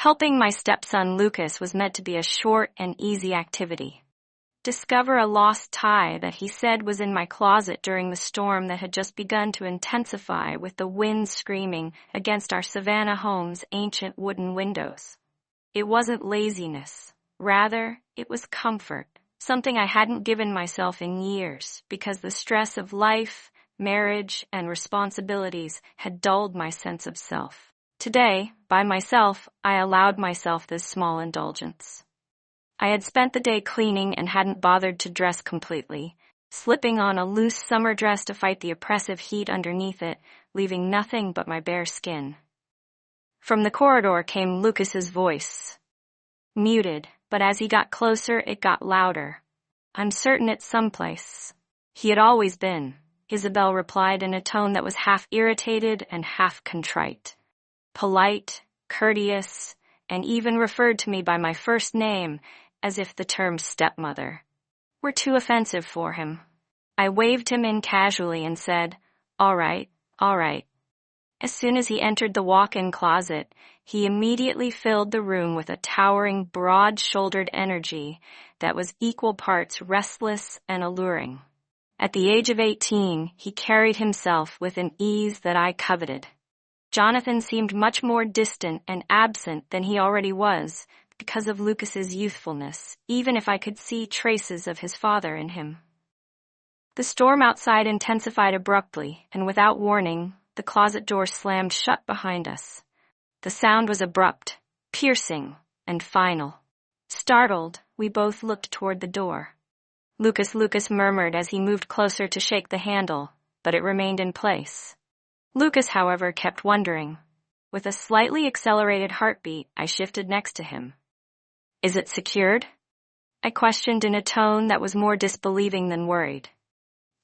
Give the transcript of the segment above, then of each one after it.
Helping my stepson Lucas was meant to be a short and easy activity. Discover a lost tie that he said was in my closet during the storm that had just begun to intensify with the wind screaming against our Savannah home's ancient wooden windows. It wasn't laziness. Rather, it was comfort, something I hadn't given myself in years because the stress of life, marriage, and responsibilities had dulled my sense of self. Today, by myself, I allowed myself this small indulgence. I had spent the day cleaning and hadn't bothered to dress completely, slipping on a loose summer dress to fight the oppressive heat underneath it, leaving nothing but my bare skin. From the corridor came Lucas's voice. Muted, but as he got closer, it got louder. "I'm certain it's someplace." "He had always been," Isabel replied in a tone that was half irritated and half contrite. Polite, courteous, and even referred to me by my first name, as if the term stepmother were too offensive for him. I waved him in casually and said, all right. As soon as he entered the walk-in closet, he immediately filled the room with a towering, broad-shouldered energy that was equal parts restless and alluring. At the age of 18, he carried himself with an ease that I coveted. Jonathan seemed much more distant and absent than he already was because of Lucas's youthfulness, even if I could see traces of his father in him. The storm outside intensified abruptly, and without warning, the closet door slammed shut behind us. The sound was abrupt, piercing, and final. Startled, we both looked toward the door. Lucas murmured as he moved closer to shake the handle, but it remained in place. Lucas, however, kept wondering. With a slightly accelerated heartbeat, I shifted next to him. "Is it secured?" I questioned in a tone that was more disbelieving than worried.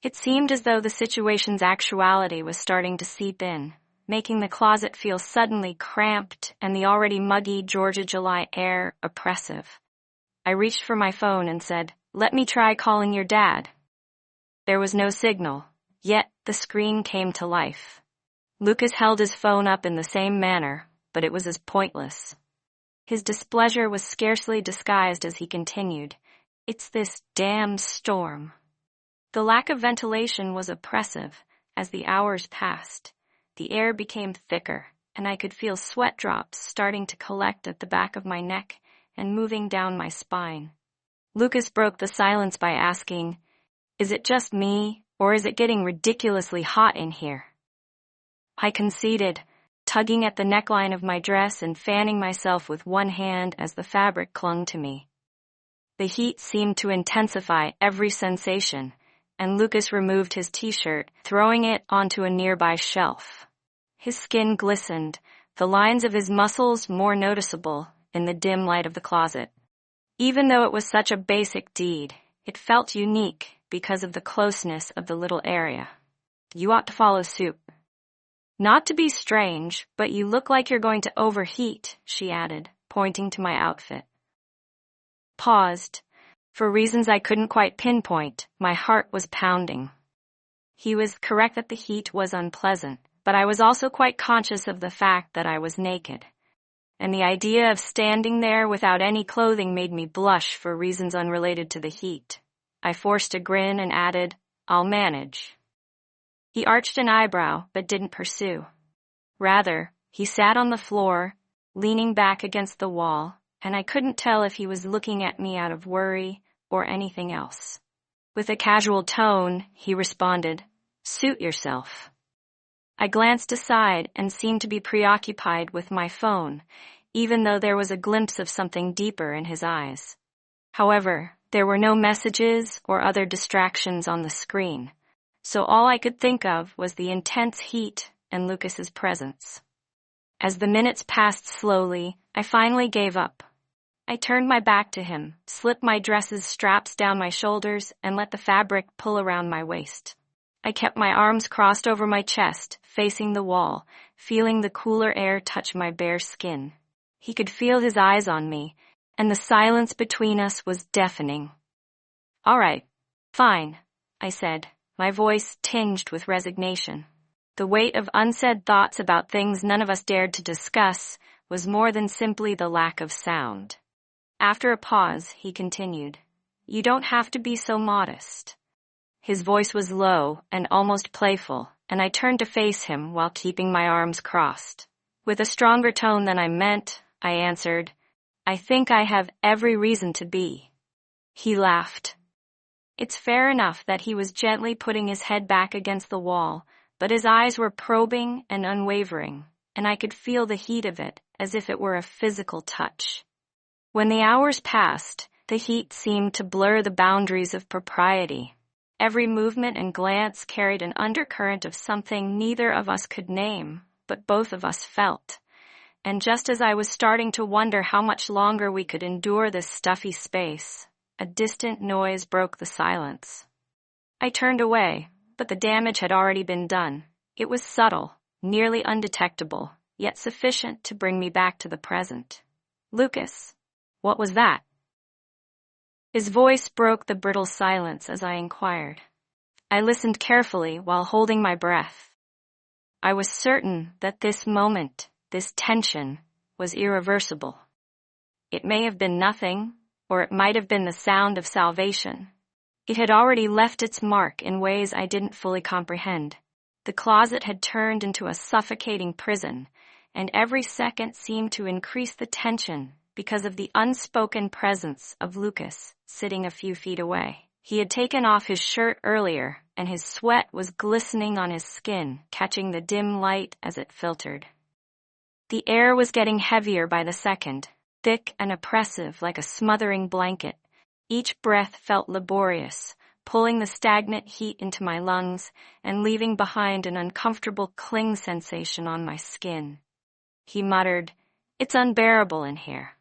It seemed as though the situation's actuality was starting to seep in, making the closet feel suddenly cramped and the already muggy Georgia July air oppressive. I reached for my phone and said, "Let me try calling your dad." There was no signal, yet the screen came to life. Lucas held his phone up in the same manner, but it was as pointless. His displeasure was scarcely disguised as he continued, "It's this damn storm." The lack of ventilation was oppressive. As the hours passed, the air became thicker, and I could feel sweat drops starting to collect at the back of my neck and moving down my spine. Lucas broke the silence by asking, "Is it just me, or is it getting ridiculously hot in here?" I conceded, tugging at the neckline of my dress and fanning myself with one hand as the fabric clung to me. The heat seemed to intensify every sensation, and Lucas removed his t-shirt, throwing it onto a nearby shelf. His skin glistened, the lines of his muscles more noticeable in the dim light of the closet. Even though it was such a basic deed, it felt unique because of the closeness of the little area. "You ought to follow suit." "Not to be strange, but you look like you're going to overheat," she added, pointing to my outfit. Paused. For reasons I couldn't quite pinpoint, my heart was pounding. He was correct that the heat was unpleasant, but I was also quite conscious of the fact that I was naked. And the idea of standing there without any clothing made me blush for reasons unrelated to the heat. I forced a grin and added, "I'll manage." He arched an eyebrow, but didn't pursue. Rather, he sat on the floor, leaning back against the wall, and I couldn't tell if he was looking at me out of worry or anything else. With a casual tone, he responded, "Suit yourself." I glanced aside and seemed to be preoccupied with my phone, even though there was a glimpse of something deeper in his eyes. However, there were no messages or other distractions on the screen, so all I could think of was the intense heat and Lucas's presence. As the minutes passed slowly, I finally gave up. I turned my back to him, slipped my dress's straps down my shoulders, and let the fabric pull around my waist. I kept my arms crossed over my chest, facing the wall, feeling the cooler air touch my bare skin. He could feel his eyes on me, and the silence between us was deafening. "All right, fine," I said, my voice tinged with resignation. The weight of unsaid thoughts about things none of us dared to discuss was more than simply the lack of sound. After a pause, he continued, "You don't have to be so modest." His voice was low and almost playful, and I turned to face him while keeping my arms crossed. With a stronger tone than I meant, I answered, "I think I have every reason to be." He laughed. It's fair enough that he was gently putting his head back against the wall, but his eyes were probing and unwavering, and I could feel the heat of it as if it were a physical touch. When the hours passed, the heat seemed to blur the boundaries of propriety. Every movement and glance carried an undercurrent of something neither of us could name, but both of us felt. And just as I was starting to wonder how much longer we could endure this stuffy space, a distant noise broke the silence. I turned away, but the damage had already been done. It was subtle, nearly undetectable, yet sufficient to bring me back to the present. "Lucas, what was that?" His voice broke the brittle silence as I inquired. I listened carefully while holding my breath. I was certain that this moment, this tension, was irreversible. It may have been nothing, or it might have been the sound of salvation. It had already left its mark in ways I didn't fully comprehend. The closet had turned into a suffocating prison, and every second seemed to increase the tension because of the unspoken presence of Lucas sitting a few feet away. He had taken off his shirt earlier, and his sweat was glistening on his skin, catching the dim light as it filtered. The air was getting heavier by the second, thick and oppressive like a smothering blanket. Each breath felt laborious, pulling the stagnant heat into my lungs and leaving behind an uncomfortable cling sensation on my skin. He muttered, "It's unbearable in here."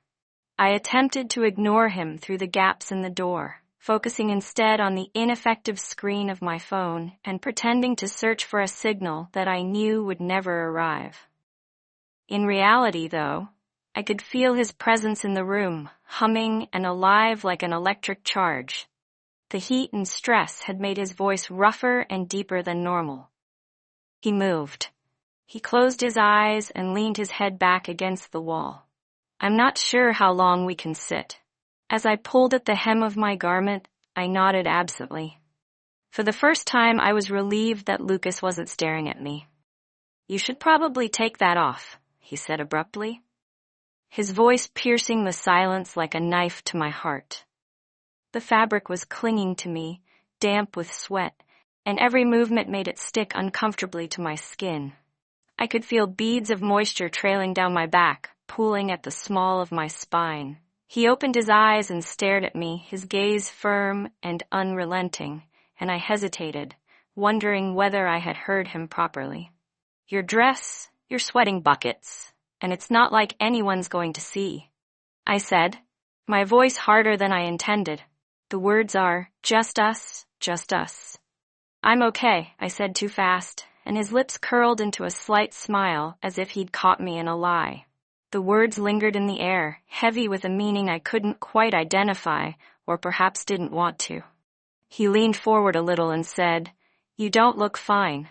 I attempted to ignore him through the gaps in the door, focusing instead on the ineffective screen of my phone and pretending to search for a signal that I knew would never arrive. In reality, though, I could feel his presence in the room, humming and alive like an electric charge. The heat and stress had made his voice rougher and deeper than normal. He moved. He closed his eyes and leaned his head back against the wall. "I'm not sure how long we can sit." As I pulled at the hem of my garment, I nodded absently. For the first time, I was relieved that Lucas wasn't staring at me. "You should probably take that off," he said abruptly, his voice piercing the silence like a knife to my heart. The fabric was clinging to me, damp with sweat, and every movement made it stick uncomfortably to my skin. I could feel beads of moisture trailing down my back, pooling at the small of my spine. He opened his eyes and stared at me, his gaze firm and unrelenting, and I hesitated, wondering whether I had heard him properly. "Your dress, you're sweating buckets, and it's not like anyone's going to see," I said, my voice harder than I intended. The words are, just us, just us." "I'm okay," I said too fast, and his lips curled into a slight smile as if he'd caught me in a lie. The words lingered in the air, heavy with a meaning I couldn't quite identify, or perhaps didn't want to. He leaned forward a little and said, "You don't look fine."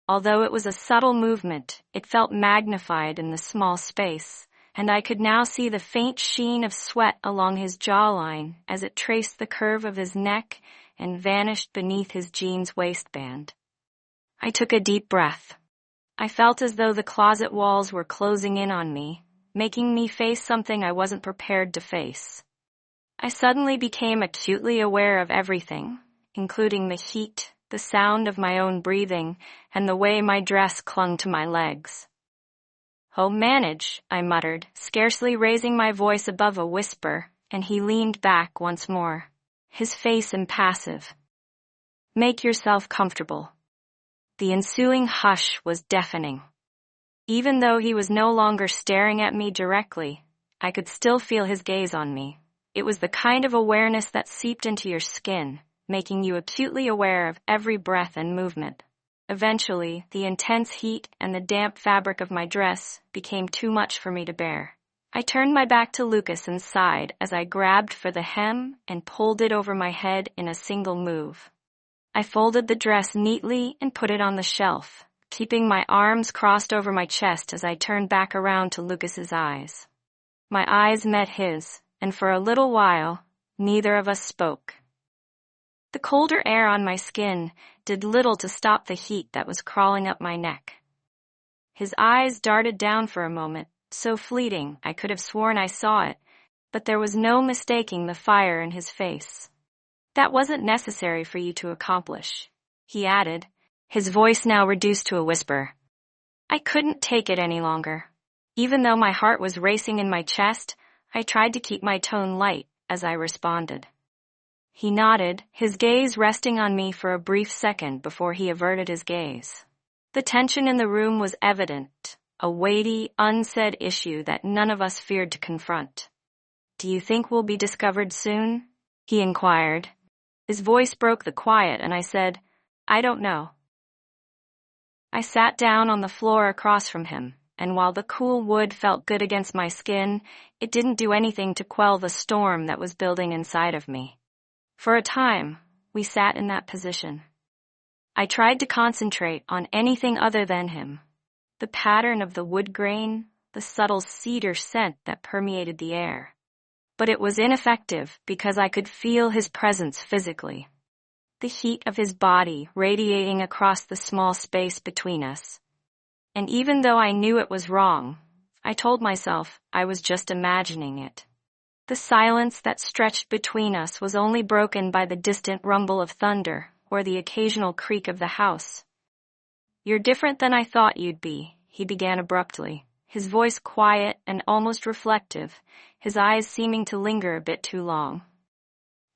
Although it was a subtle movement, it felt magnified in the small space, and I could now see the faint sheen of sweat along his jawline as it traced the curve of his neck and vanished beneath his jeans waistband. I took a deep breath. I felt as though the closet walls were closing in on me, making me face something I wasn't prepared to face. I suddenly became acutely aware of everything, including the heat, the sound of my own breathing, and the way my dress clung to my legs. "Oh, manage," I muttered, scarcely raising my voice above a whisper, and he leaned back once more, his face impassive. "Make yourself comfortable." The ensuing hush was deafening. Even though he was no longer staring at me directly, I could still feel his gaze on me. It was the kind of awareness that seeped into your skin, making you acutely aware of every breath and movement. Eventually, the intense heat and the damp fabric of my dress became too much for me to bear. I turned my back to Lucas and sighed as I grabbed for the hem and pulled it over my head in a single move. I folded the dress neatly and put it on the shelf, keeping my arms crossed over my chest as I turned back around to Lucas's eyes. My eyes met his, and for a little while, neither of us spoke. The colder air on my skin did little to stop the heat that was crawling up my neck. His eyes darted down for a moment, so fleeting I could have sworn I saw it, but there was no mistaking the fire in his face. "That wasn't necessary for you to accomplish," he added, his voice now reduced to a whisper. I couldn't take it any longer. Even though my heart was racing in my chest, I tried to keep my tone light as I responded. He nodded, his gaze resting on me for a brief second before he averted his gaze. The tension in the room was evident, a weighty, unsaid issue that none of us feared to confront. "Do you think we'll be discovered soon?" he inquired. His voice broke the quiet and I said, "I don't know." I sat down on the floor across from him, and while the cool wood felt good against my skin, it didn't do anything to quell the storm that was building inside of me. For a time, we sat in that position. I tried to concentrate on anything other than him. The pattern of the wood grain, the subtle cedar scent that permeated the air. But it was ineffective because I could feel his presence physically. The heat of his body radiating across the small space between us. And even though I knew it was wrong, I told myself I was just imagining it. The silence that stretched between us was only broken by the distant rumble of thunder or the occasional creak of the house. "You're different than I thought you'd be," he began abruptly, his voice quiet and almost reflective, his eyes seeming to linger a bit too long.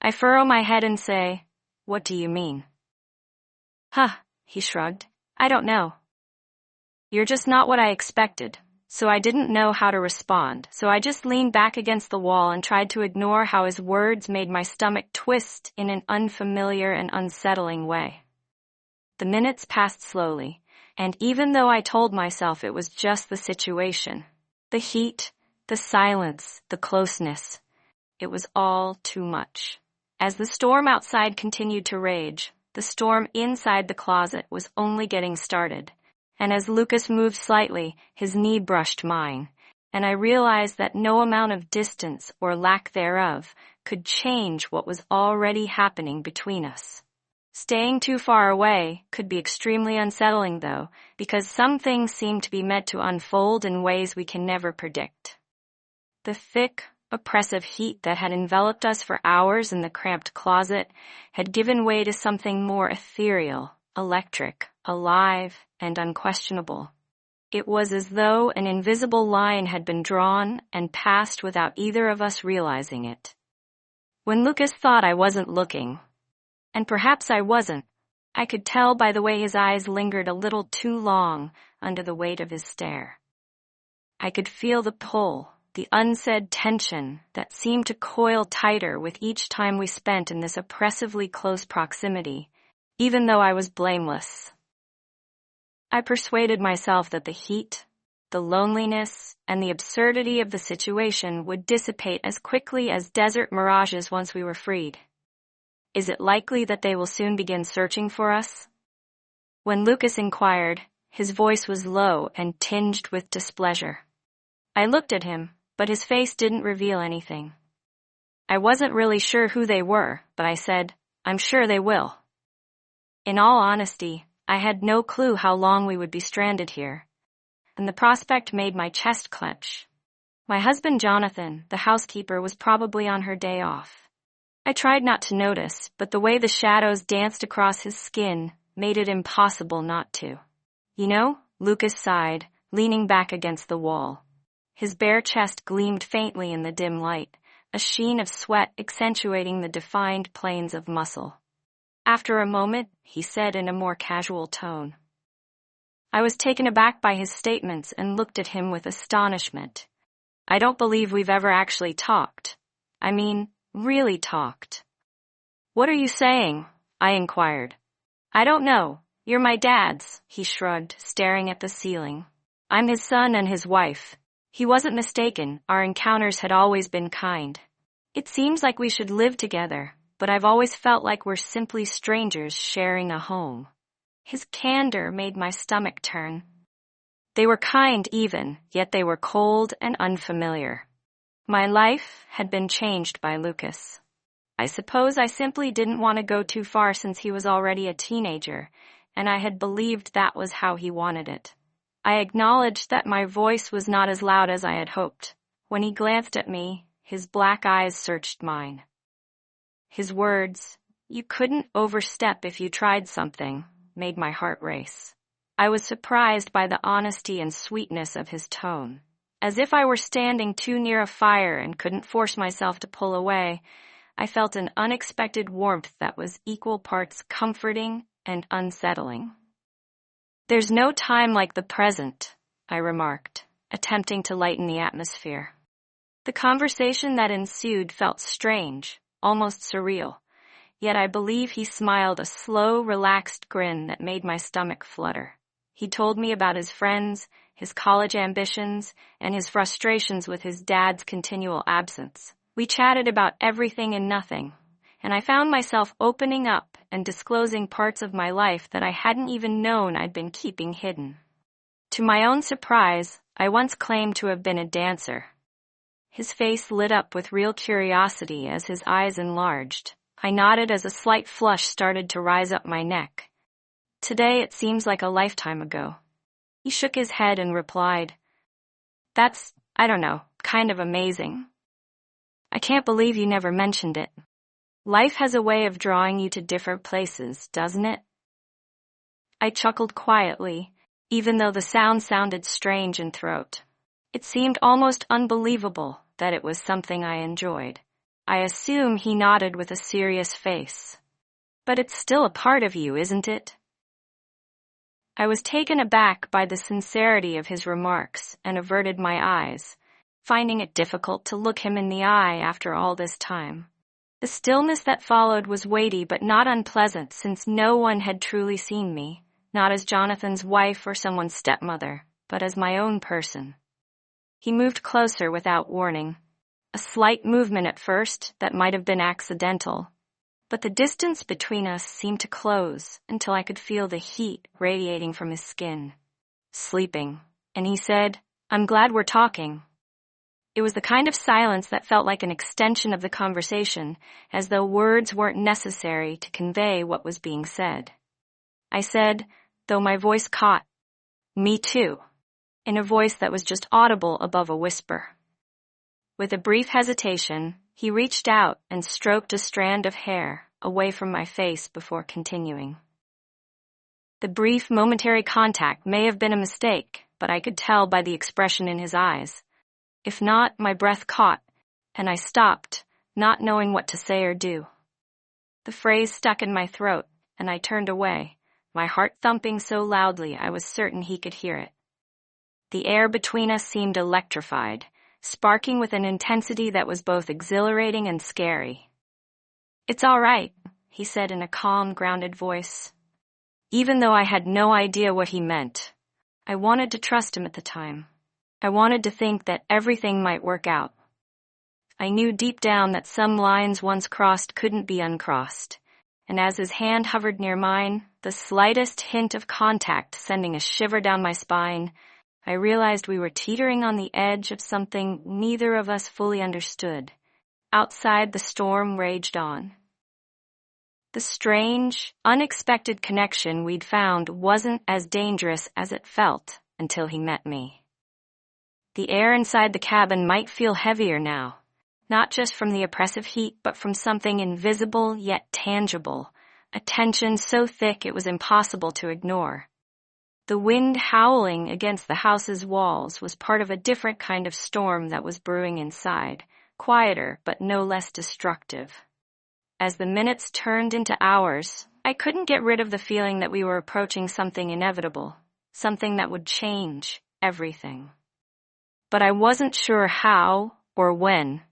I furrow my head and say, "What do you mean?" "Huh," he shrugged. "I don't know. You're just not what I expected, so I didn't know how to respond, so I just leaned back against the wall and tried to ignore how his words made my stomach twist in an unfamiliar and unsettling way. The minutes passed slowly, and even though I told myself it was just the situation, the heat, the silence, the closeness, it was all too much. As the storm outside continued to rage, the storm inside the closet was only getting started. And as Lucas moved slightly, his knee brushed mine, and I realized that no amount of distance or lack thereof could change what was already happening between us. Staying too far away could be extremely unsettling, though, because some things seem to be meant to unfold in ways we can never predict. The thick, oppressive heat that had enveloped us for hours in the cramped closet had given way to something more ethereal, electric, alive, and unquestionable. It was as though an invisible line had been drawn and passed without either of us realizing it. When Lucas thought I wasn't looking, and perhaps I wasn't, I could tell by the way his eyes lingered a little too long under the weight of his stare. I could feel the pull, the unsaid tension that seemed to coil tighter with each time we spent in this oppressively close proximity, even though I was blameless. I persuaded myself that the heat, the loneliness, and the absurdity of the situation would dissipate as quickly as desert mirages once we were freed. Is it likely that they will soon begin searching for us? When Lucas inquired, his voice was low and tinged with displeasure. I looked at him, but his face didn't reveal anything. I wasn't really sure who they were, but I said, "I'm sure they will." In all honesty, I had no clue how long we would be stranded here, and the prospect made my chest clench. My husband Jonathan, the housekeeper, was probably on her day off. I tried not to notice, but the way the shadows danced across his skin made it impossible not to. "You know," Lucas sighed, leaning back against the wall. His bare chest gleamed faintly in the dim light, a sheen of sweat accentuating the defined planes of muscle. After a moment, he said in a more casual tone. I was taken aback by his statements and looked at him with astonishment. "I don't believe we've ever actually talked. I mean, really talked." "What are you saying?" I inquired. "I don't know. You're my dad's," he shrugged, staring at the ceiling. "I'm his son and his wife. He wasn't mistaken. Our encounters had always been kind. It seems like we should live together, but I've always felt like we're simply strangers sharing a home." His candor made my stomach turn. They were kind even, yet they were cold and unfamiliar. My life had been changed by Lucas. I suppose I simply didn't want to go too far since he was already a teenager, and I had believed that was how he wanted it. I acknowledged that my voice was not as loud as I had hoped. When he glanced at me, his black eyes searched mine. His words, "You couldn't overstep if you tried something," made my heart race. I was surprised by the honesty and sweetness of his tone. As if I were standing too near a fire and couldn't force myself to pull away, I felt an unexpected warmth that was equal parts comforting and unsettling. "There's no time like the present," I remarked, attempting to lighten the atmosphere. The conversation that ensued felt strange, almost surreal, yet I believe he smiled a slow, relaxed grin that made my stomach flutter. He told me about his friends, his college ambitions, and his frustrations with his dad's continual absence. We chatted about everything and nothing, and I found myself opening up and disclosing parts of my life that I hadn't even known I'd been keeping hidden. To my own surprise, I once claimed to have been a dancer. His face lit up with real curiosity as his eyes enlarged. I nodded as a slight flush started to rise up my neck. Today it seems like a lifetime ago. He shook his head and replied, "That's, I don't know, kind of amazing. I can't believe you never mentioned it. Life has a way of drawing you to different places, doesn't it?" I chuckled quietly, even though the sound sounded strange in throat. It seemed almost unbelievable that it was something I enjoyed. I assume he nodded with a serious face. "But it's still a part of you, isn't it?" I was taken aback by the sincerity of his remarks and averted my eyes, finding it difficult to look him in the eye after all this time. The stillness that followed was weighty but not unpleasant, since no one had truly seen me, not as Jonathan's wife or someone's stepmother, but as my own person. He moved closer without warning. A slight movement at first that might have been accidental, but the distance between us seemed to close until I could feel the heat radiating from his skin. "Sleeping," and he said, "I'm glad we're talking." It was the kind of silence that felt like an extension of the conversation, as though words weren't necessary to convey what was being said. I said, though my voice caught, "Me too," in a voice that was just audible above a whisper. With a brief hesitation, he reached out and stroked a strand of hair away from my face before continuing. The brief, momentary contact may have been a mistake, but I could tell by the expression in his eyes. If not, my breath caught, and I stopped, not knowing what to say or do. The phrase stuck in my throat, and I turned away, my heart thumping so loudly I was certain he could hear it. The air between us seemed electrified, sparking with an intensity that was both exhilarating and scary. "It's all right," he said in a calm, grounded voice. Even though I had no idea what he meant, I wanted to trust him at the time. I wanted to think that everything might work out. I knew deep down that some lines once crossed couldn't be uncrossed, and as his hand hovered near mine, the slightest hint of contact sending a shiver down my spine, I realized we were teetering on the edge of something neither of us fully understood. Outside, the storm raged on. The strange, unexpected connection we'd found wasn't as dangerous as it felt until he met me. The air inside the cabin might feel heavier now, not just from the oppressive heat, but from something invisible yet tangible, a tension so thick it was impossible to ignore. The wind howling against the house's walls was part of a different kind of storm that was brewing inside, quieter but no less destructive. As the minutes turned into hours, I couldn't get rid of the feeling that we were approaching something inevitable, something that would change everything. But I wasn't sure how or when.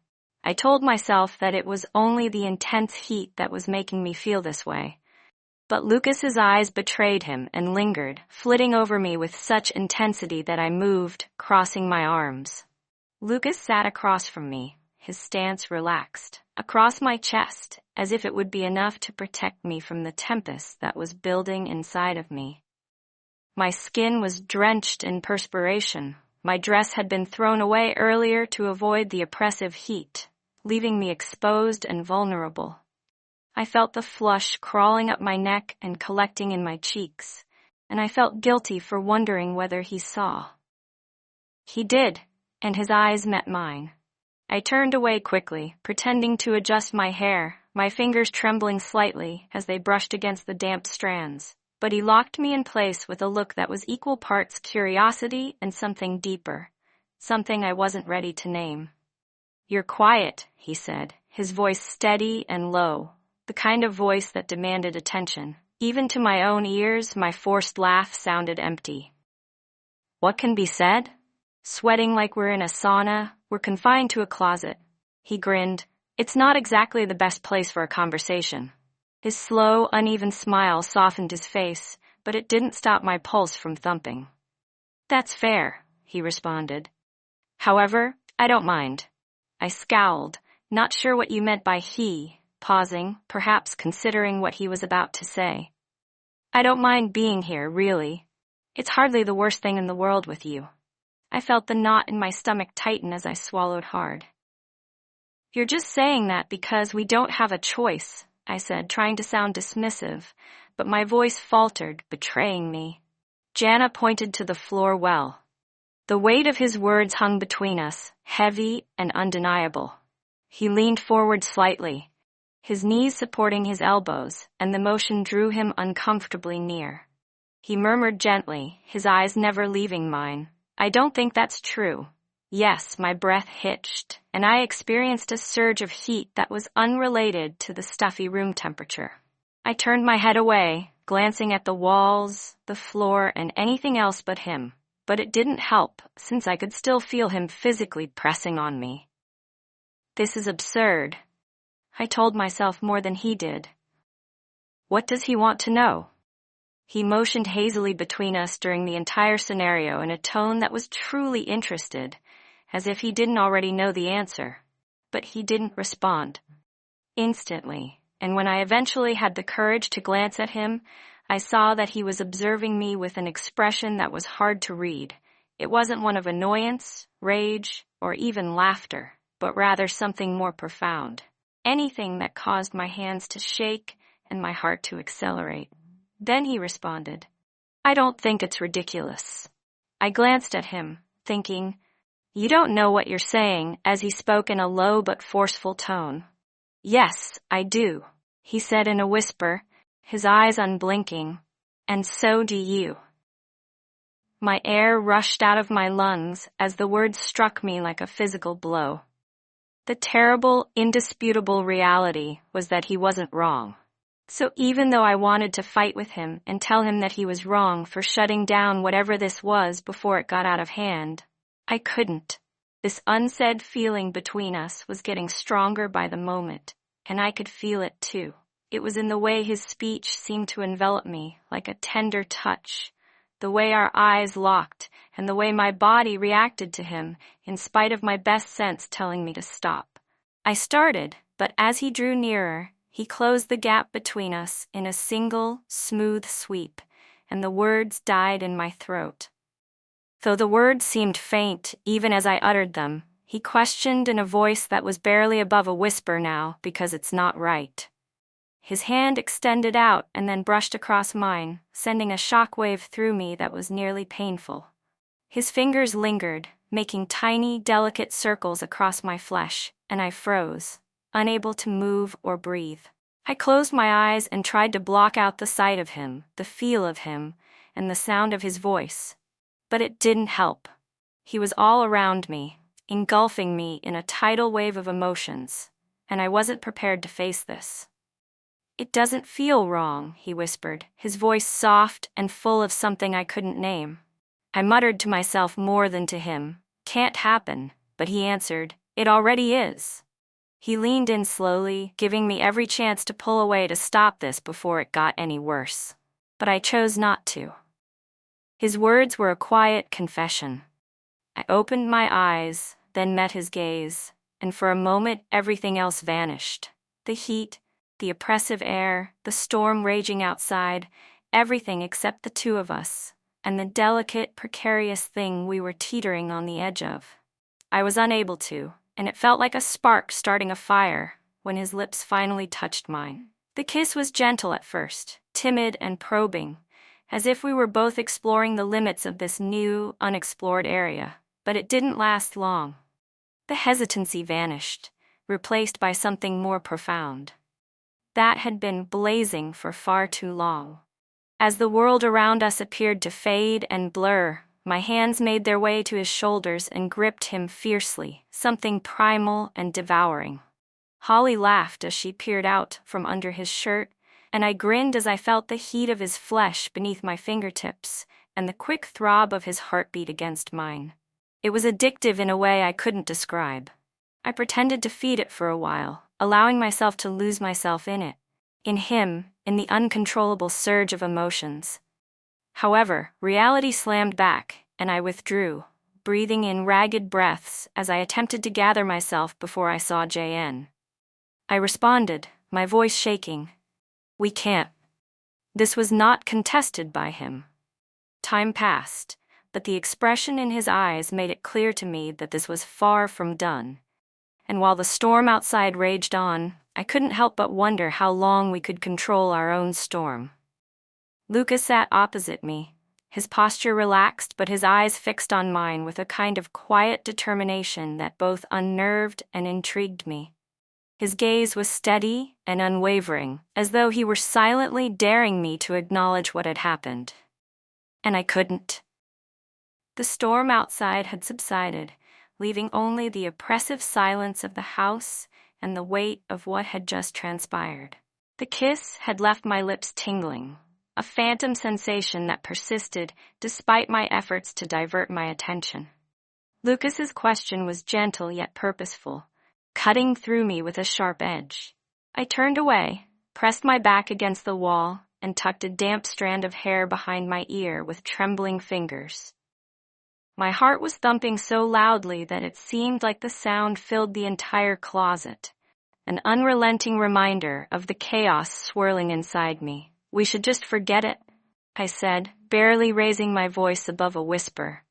I told myself that it was only the intense heat that was making me feel this way. But Lucas's eyes betrayed him and lingered, flitting over me with such intensity that I moved, crossing my arms. Lucas sat across from me, his stance relaxed, across my chest, as if it would be enough to protect me from the tempest that was building inside of me. My skin was drenched in perspiration. My dress had been thrown away earlier to avoid the oppressive heat, leaving me exposed and vulnerable. I felt the flush crawling up my neck and collecting in my cheeks, and I felt guilty for wondering whether he saw. He did, and his eyes met mine. I turned away quickly, pretending to adjust my hair, my fingers trembling slightly as they brushed against the damp strands. But he locked me in place with a look that was equal parts curiosity and something deeper, something I wasn't ready to name. "You're quiet," he said, his voice steady and low, the kind of voice that demanded attention. Even to my own ears, my forced laugh sounded empty. "What can be said? Sweating like we're in a sauna, we're confined to a closet." He grinned. "It's not exactly the best place for a conversation." His slow, uneven smile softened his face, but it didn't stop my pulse from thumping. "That's fair," he responded. "However, I don't mind." I scowled, not sure what you meant by he, pausing, perhaps considering what he was about to say. "I don't mind being here, really. It's hardly the worst thing in the world with you." I felt the knot in my stomach tighten as I swallowed hard. "You're just saying that because we don't have a choice," I said, trying to sound dismissive, but my voice faltered, betraying me. Jana pointed to the floor well. The weight of his words hung between us, heavy and undeniable. He leaned forward slightly, his knees supporting his elbows, and the motion drew him uncomfortably near. He murmured gently, his eyes never leaving mine, "I don't think that's true." Yes, my breath hitched, and I experienced a surge of heat that was unrelated to the stuffy room temperature. I turned my head away, glancing at the walls, the floor, and anything else but him. But it didn't help, since I could still feel him physically pressing on me. "This is absurd," I told myself more than he did. "What does he want to know?" He motioned hazily between us during the entire scenario in a tone that was truly interested, as if he didn't already know the answer. But he didn't respond. Instantly, and when I eventually had the courage to glance at him, I saw that he was observing me with an expression that was hard to read. It wasn't one of annoyance, rage, or even laughter, but rather something more profound. Anything that caused my hands to shake and my heart to accelerate. Then he responded, "I don't think it's ridiculous." I glanced at him, thinking, "You don't know what you're saying," as he spoke in a low but forceful tone. "Yes, I do," he said in a whisper, his eyes unblinking, "and so do you." My air rushed out of my lungs as the words struck me like a physical blow. The terrible, indisputable reality was that he wasn't wrong. So even though I wanted to fight with him and tell him that he was wrong for shutting down whatever this was before it got out of hand, I couldn't. This unsaid feeling between us was getting stronger by the moment, and I could feel it too. It was in the way his speech seemed to envelop me, like a tender touch, the way our eyes locked, and the way my body reacted to him, in spite of my best sense telling me to stop. I started, but as he drew nearer, he closed the gap between us in a single, smooth sweep, and the words died in my throat. Though the words seemed faint even as I uttered them, he questioned in a voice that was barely above a whisper now, because it's not right. His hand extended out and then brushed across mine, sending a shockwave through me that was nearly painful. His fingers lingered, making tiny, delicate circles across my flesh, and I froze, unable to move or breathe. I closed my eyes and tried to block out the sight of him, the feel of him, and the sound of his voice. But it didn't help. He was all around me, engulfing me in a tidal wave of emotions, and I wasn't prepared to face this. "It doesn't feel wrong," he whispered, his voice soft and full of something I couldn't name. I muttered to myself more than to him, "Can't happen," but he answered, "It already is." He leaned in slowly, giving me every chance to pull away to stop this before it got any worse. But I chose not to. His words were a quiet confession. I opened my eyes, then met his gaze, and for a moment everything else vanished. The heat, the oppressive air, the storm raging outside, everything except the two of us, and the delicate, precarious thing we were teetering on the edge of. I was unable to, and it felt like a spark starting a fire when his lips finally touched mine. The kiss was gentle at first, timid and probing, as if we were both exploring the limits of this new, unexplored area, but it didn't last long. The hesitancy vanished, replaced by something more profound. That had been blazing for far too long. As the world around us appeared to fade and blur, my hands made their way to his shoulders and gripped him fiercely, something primal and devouring. Holly laughed as she peered out from under his shirt, and I grinned as I felt the heat of his flesh beneath my fingertips and the quick throb of his heartbeat against mine. It was addictive in a way I couldn't describe. I pretended to feed it for a while, allowing myself to lose myself in it, in him, in the uncontrollable surge of emotions. However, reality slammed back, and I withdrew, breathing in ragged breaths as I attempted to gather myself before I saw JN. I responded, my voice shaking. "We can't." This was not contested by him. Time passed, but the expression in his eyes made it clear to me that this was far from done. And while the storm outside raged on, I couldn't help but wonder how long we could control our own storm. Lucas sat opposite me, his posture relaxed but his eyes fixed on mine with a kind of quiet determination that both unnerved and intrigued me. His gaze was steady and unwavering, as though he were silently daring me to acknowledge what had happened. And I couldn't. The storm outside had subsided, leaving only the oppressive silence of the house and the weight of what had just transpired. The kiss had left my lips tingling, a phantom sensation that persisted despite my efforts to divert my attention. Lucas's question was gentle yet purposeful, cutting through me with a sharp edge. I turned away, pressed my back against the wall, and tucked a damp strand of hair behind my ear with trembling fingers. My heart was thumping so loudly that it seemed like the sound filled the entire closet, an unrelenting reminder of the chaos swirling inside me. "We should just forget it," I said, barely raising my voice above a whisper.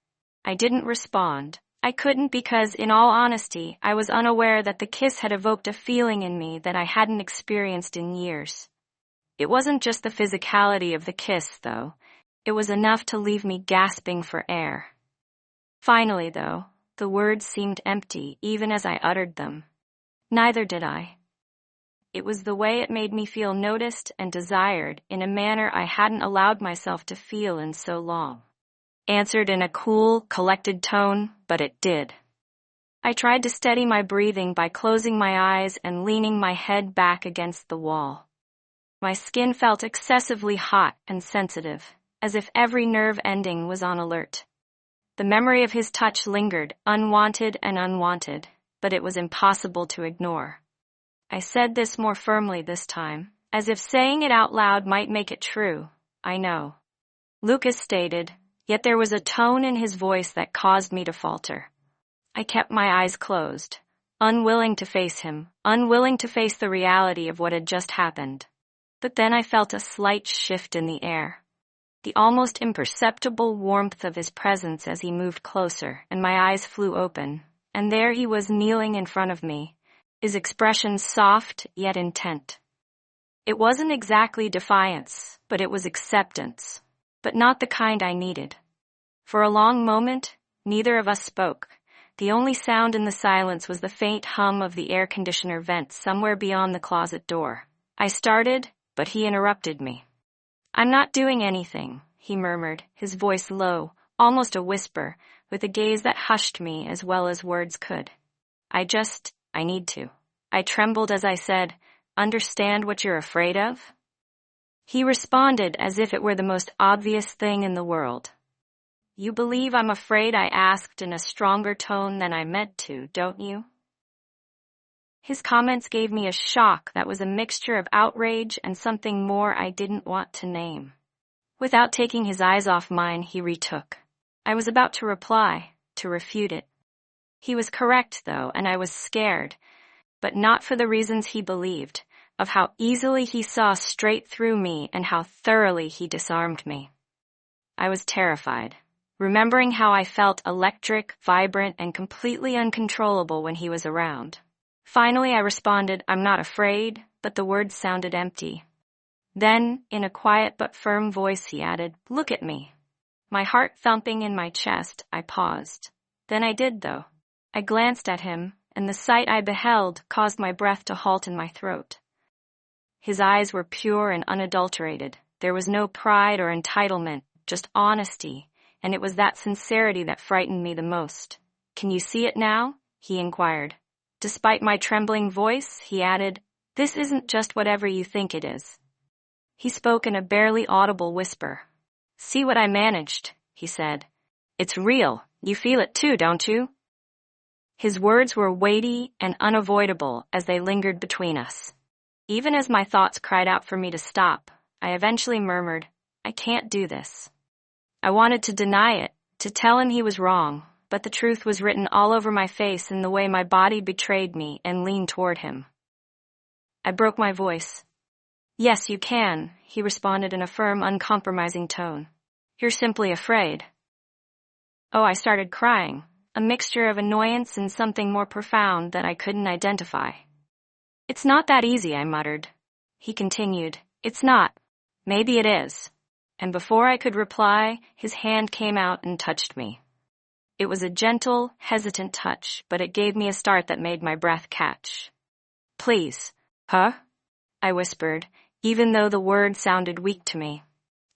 I didn't respond. I couldn't because, in all honesty, I was unaware that the kiss had evoked a feeling in me that I hadn't experienced in years. It wasn't just the physicality of the kiss, though. It was enough to leave me gasping for air. Finally, though, the words seemed empty even as I uttered them. Neither did I. It was the way it made me feel noticed and desired in a manner I hadn't allowed myself to feel in so long. Answered in a cool, collected tone, but it did. I tried to steady my breathing by closing my eyes and leaning my head back against the wall. My skin felt excessively hot and sensitive, as if every nerve ending was on alert. The memory of his touch lingered, unwanted and unwanted, but it was impossible to ignore. I said this more firmly this time, as if saying it out loud might make it true. "I know," Lucas stated, yet there was a tone in his voice that caused me to falter. I kept my eyes closed, unwilling to face him, unwilling to face the reality of what had just happened. But then I felt a slight shift in the air. The almost imperceptible warmth of his presence as he moved closer, and my eyes flew open, and there he was kneeling in front of me, his expression soft yet intent. It wasn't exactly defiance, but it was acceptance, but not the kind I needed. For a long moment, neither of us spoke. The only sound in the silence was the faint hum of the air conditioner vent somewhere beyond the closet door. I started, but he interrupted me. "I'm not doing anything," he murmured, his voice low, almost a whisper, with a gaze that hushed me as well as words could. I need to." I trembled as I said, "Understand what you're afraid of?" He responded as if it were the most obvious thing in the world. "You believe I'm afraid?" I asked in a stronger tone than I meant to, "don't you?" His comments gave me a shock that was a mixture of outrage and something more I didn't want to name. Without taking his eyes off mine, he retook. I was about to reply, to refute it. He was correct, though, and I was scared, but not for the reasons he believed, of how easily he saw straight through me and how thoroughly he disarmed me. I was terrified, remembering how I felt electric, vibrant, and completely uncontrollable when he was around. Finally, I responded, "I'm not afraid," but the words sounded empty. Then, in a quiet but firm voice, he added, "Look at me." My heart thumping in my chest, I paused. Then I did, though. I glanced at him, and the sight I beheld caused my breath to halt in my throat. His eyes were pure and unadulterated. There was no pride or entitlement, just honesty, and it was that sincerity that frightened me the most. "Can you see it now?" he inquired. Despite my trembling voice, he added, "This isn't just whatever you think it is." He spoke in a barely audible whisper. "See what I managed," he said. "It's real. You feel it too, don't you?" His words were weighty and unavoidable as they lingered between us. Even as my thoughts cried out for me to stop, I eventually murmured, "I can't do this." I wanted to deny it, to tell him he was wrong, but the truth was written all over my face in the way my body betrayed me and leaned toward him. I broke my voice. "Yes, you can," he responded in a firm, uncompromising tone. "You're simply afraid." Oh, I started crying, a mixture of annoyance and something more profound that I couldn't identify. "It's not that easy," I muttered. He continued, "It's not. Maybe it is." And before I could reply, his hand came out and touched me. It was a gentle, hesitant touch, but it gave me a start that made my breath catch. "Please." "Huh?" I whispered, even though the word sounded weak to me.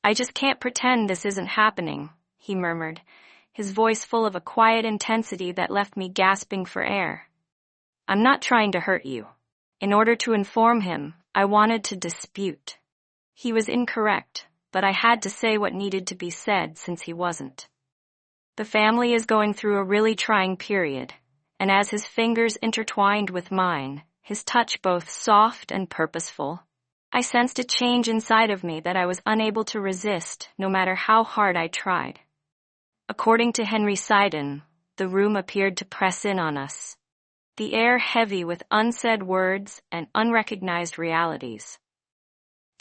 "I just can't pretend this isn't happening," he murmured, his voice full of a quiet intensity that left me gasping for air. "I'm not trying to hurt you." In order to inform him, I wanted to dispute. He was incorrect, but I had to say what needed to be said since he wasn't. "The family is going through a really trying period," and as his fingers intertwined with mine, his touch both soft and purposeful, I sensed a change inside of me that I was unable to resist, no matter how hard I tried. According to Henry Seiden, the room appeared to press in on us, the air heavy with unsaid words and unrecognized realities.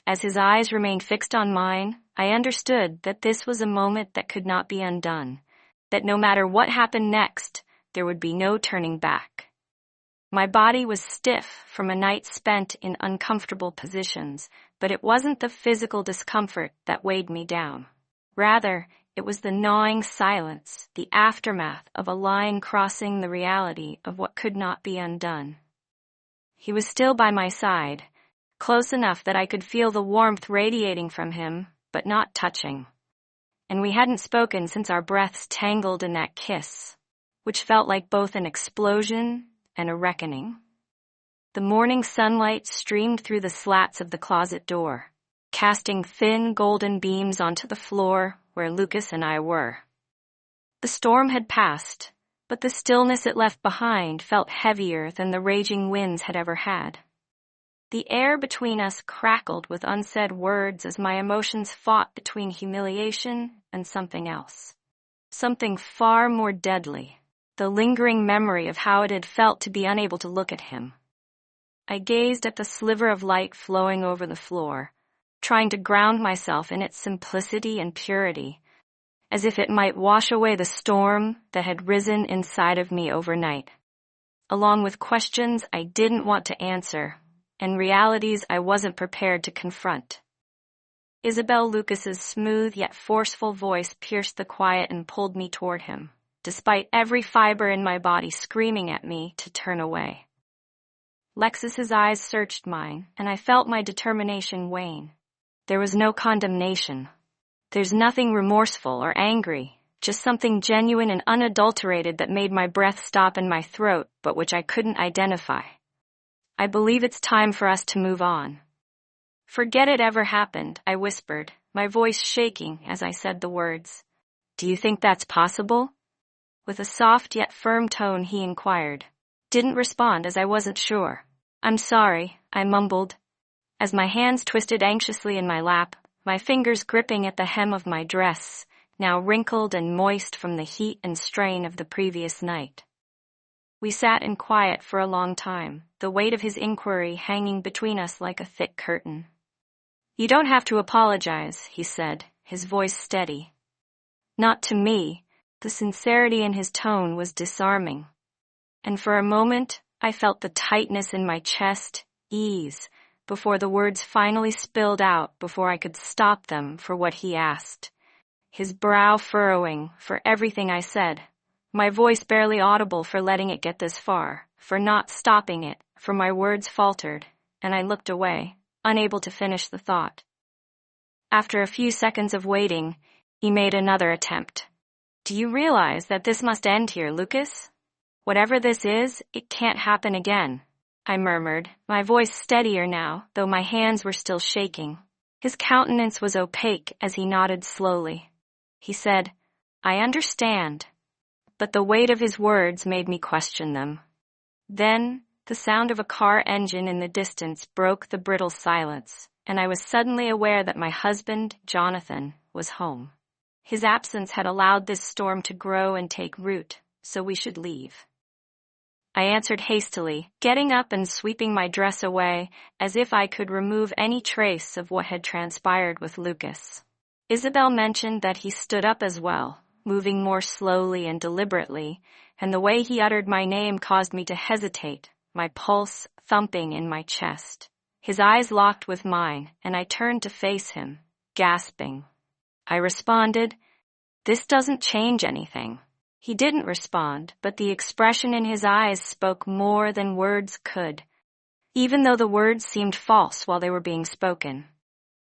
As his eyes remained fixed on mine, I understood that this was a moment that could not be undone, that no matter what happened next, there would be no turning back. My body was stiff from a night spent in uncomfortable positions, but it wasn't the physical discomfort that weighed me down. Rather, it was the gnawing silence, the aftermath of a line crossing the reality of what could not be undone. He was still by my side, close enough that I could feel the warmth radiating from him, but not touching. And we hadn't spoken since our breaths tangled in that kiss, which felt like both an explosion and a reckoning. The morning sunlight streamed through the slats of the closet door, casting thin golden beams onto the floor where Lucas and I were. The storm had passed, but the stillness it left behind felt heavier than the raging winds had ever had. The air between us crackled with unsaid words as my emotions fought between humiliation and something else. Something far more deadly, the lingering memory of how it had felt to be unable to look at him. I gazed at the sliver of light flowing over the floor, trying to ground myself in its simplicity and purity, as if it might wash away the storm that had risen inside of me overnight, along with questions I didn't want to answer and realities I wasn't prepared to confront. Isabel Lucas's smooth yet forceful voice pierced the quiet and pulled me toward him, despite every fiber in my body screaming at me to turn away. Lexus's eyes searched mine, and I felt my determination wane. There was no condemnation. There's nothing remorseful or angry, just something genuine and unadulterated that made my breath stop in my throat, but which I couldn't identify. "I believe it's time for us to move on." "Forget it ever happened," I whispered, my voice shaking as I said the words. "Do you think that's possible?" With a soft yet firm tone, he inquired. Didn't respond as I wasn't sure. "I'm sorry," I mumbled, as my hands twisted anxiously in my lap, my fingers gripping at the hem of my dress, now wrinkled and moist from the heat and strain of the previous night. We sat in quiet for a long time, the weight of his inquiry hanging between us like a thick curtain. "You don't have to apologize," he said, his voice steady. Not to me. The sincerity in his tone was disarming. And for a moment, I felt the tightness in my chest ease before the words finally spilled out before I could stop them for what he asked. His brow furrowing for everything I said, my voice barely audible for letting it get this far, for not stopping it, for my words faltered, and I looked away, unable to finish the thought. After a few seconds of waiting, he made another attempt. "Do you realize that this must end here, Lucas? Whatever this is, it can't happen again," I murmured, my voice steadier now, though my hands were still shaking. His countenance was opaque as he nodded slowly. He said, "I understand," but the weight of his words made me question them. Then, the sound of a car engine in the distance broke the brittle silence, and I was suddenly aware that my husband, Jonathan, was home. His absence had allowed this storm to grow and take root, so we should leave. I answered hastily, getting up and sweeping my dress away, as if I could remove any trace of what had transpired with Lucas. Isabel mentioned that he stood up as well, moving more slowly and deliberately, and the way he uttered my name caused me to hesitate, my pulse thumping in my chest. His eyes locked with mine, and I turned to face him, gasping. I responded, "This doesn't change anything." He didn't respond, but the expression in his eyes spoke more than words could, even though the words seemed false while they were being spoken.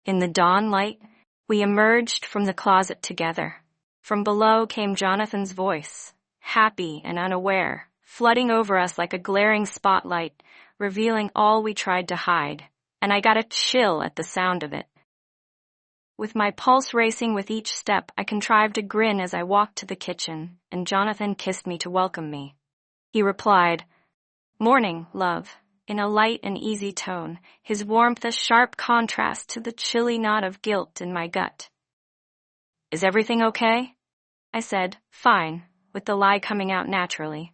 In the dawn light, we emerged from the closet together. From below came Jonathan's voice, happy and unaware, flooding over us like a glaring spotlight, revealing all we tried to hide, and I got a chill at the sound of it. With my pulse racing with each step, I contrived a grin as I walked to the kitchen, and Jonathan kissed me to welcome me. He replied, "Morning, love," in a light and easy tone, his warmth a sharp contrast to the chilly knot of guilt in my gut. "Is everything okay?" I said, "Fine," with the lie coming out naturally.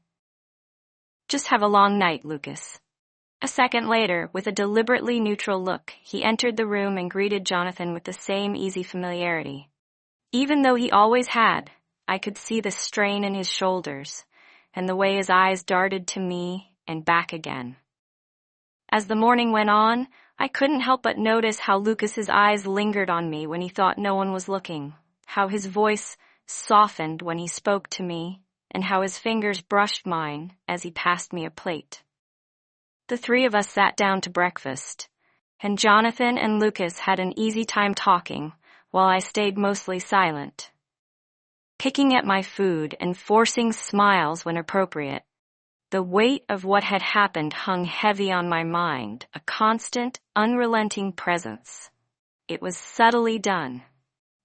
"Just have a long night, Lucas." A second later, with a deliberately neutral look, he entered the room and greeted Jonathan with the same easy familiarity. Even though he always had, I could see the strain in his shoulders, and the way his eyes darted to me and back again. As the morning went on, I couldn't help but notice how Lucas's eyes lingered on me when he thought no one was looking, how his voice softened when he spoke to me, and how his fingers brushed mine as he passed me a plate. The three of us sat down to breakfast, and Jonathan and Lucas had an easy time talking, while I stayed mostly silent, picking at my food and forcing smiles when appropriate. The weight of what had happened hung heavy on my mind, a constant, unrelenting presence. It was subtly done.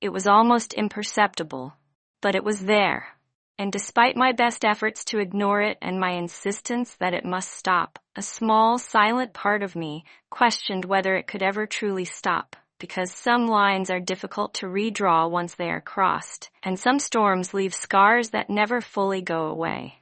It was almost imperceptible, but it was there, and despite my best efforts to ignore it and my insistence that it must stop, a small, silent part of me questioned whether it could ever truly stop, because some lines are difficult to redraw once they are crossed, and some storms leave scars that never fully go away.